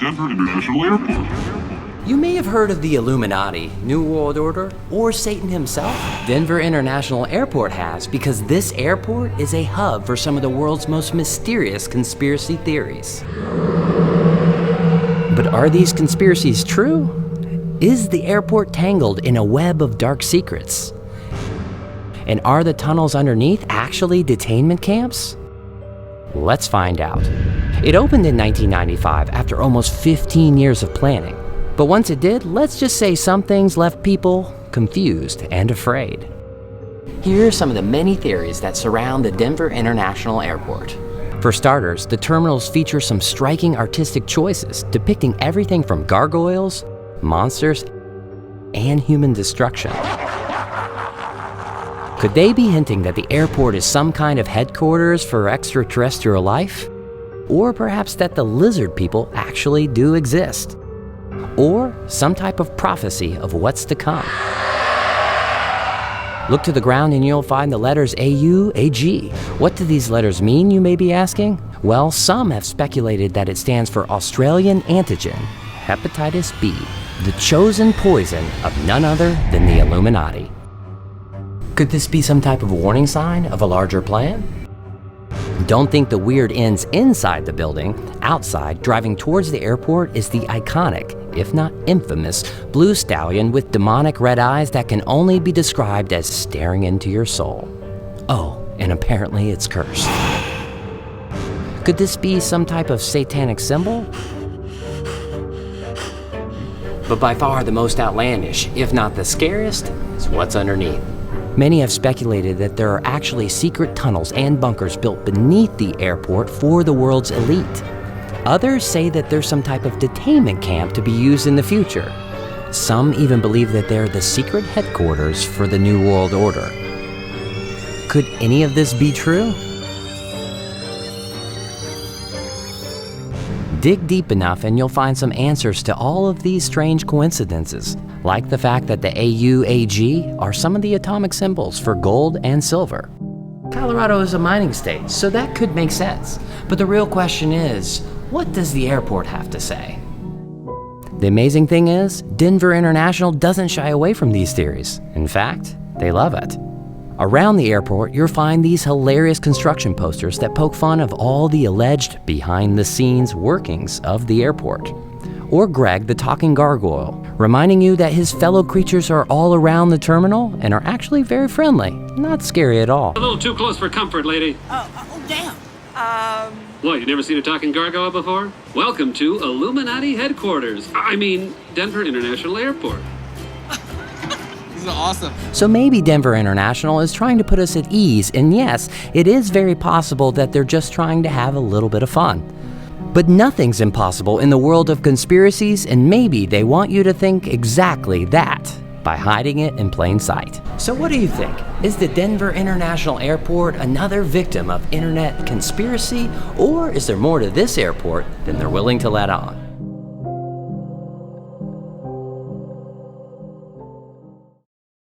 Denver International Airport. You may have heard of the Illuminati, New World Order, or Satan himself. Denver International Airport has, because this airport is a hub for some of the world's most mysterious conspiracy theories. But are these conspiracies true? Is the airport tangled in a web of dark secrets? And are the tunnels underneath actually detainment camps? Let's find out. It opened in 1995 after almost 15 years of planning. But once it did, let's just say some things left people confused and afraid. Here are some of the many theories that surround the Denver International Airport. For starters, the terminals feature some striking artistic choices depicting everything from gargoyles, monsters, and human destruction. Could they be hinting that the airport is some kind of headquarters for extraterrestrial life? Or perhaps that the lizard people actually do exist? Or some type of prophecy of what's to come? Look to the ground and you'll find the letters AU, AG. What do these letters mean, you may be asking? Well, some have speculated that it stands for Australian antigen, hepatitis B, the chosen poison of none other than the Illuminati. Could this be some type of warning sign of a larger plan? Don't think the weird ends inside the building. Outside, driving towards the airport is the iconic, if not infamous, blue stallion with demonic red eyes that can only be described as staring into your soul. Oh, and apparently it's cursed. Could this be some type of satanic symbol? But by far the most outlandish, if not the scariest, is what's underneath. Many have speculated that there are actually secret tunnels and bunkers built beneath the airport for the world's elite. Others say that there's some type of detainment camp to be used in the future. Some even believe that they're the secret headquarters for the New World Order. Could any of this be true? Dig deep enough and you'll find some answers to all of these strange coincidences, like the fact that the AUAG are some of the atomic symbols for gold and silver. Colorado is a mining state, so that could make sense. But the real question is, what does the airport have to say? The amazing thing is, Denver International doesn't shy away from these theories. In fact, they love it. Around the airport, you'll find these hilarious construction posters that poke fun of all the alleged behind-the-scenes workings of the airport. Or Greg, the talking gargoyle, reminding you that his fellow creatures are all around the terminal and are actually very friendly, not scary at all. A little too close for comfort, lady. Oh, damn. What, you never seen a talking gargoyle before? Welcome to Illuminati Headquarters. I mean, Denver International Airport. This is awesome. So maybe Denver International is trying to put us at ease, and yes, it is very possible that they're just trying to have a little bit of fun. But nothing's impossible in the world of conspiracies, and maybe they want you to think exactly that by hiding it in plain sight. So what do you think? Is the Denver International Airport another victim of internet conspiracy, or is there more to this airport than they're willing to let on?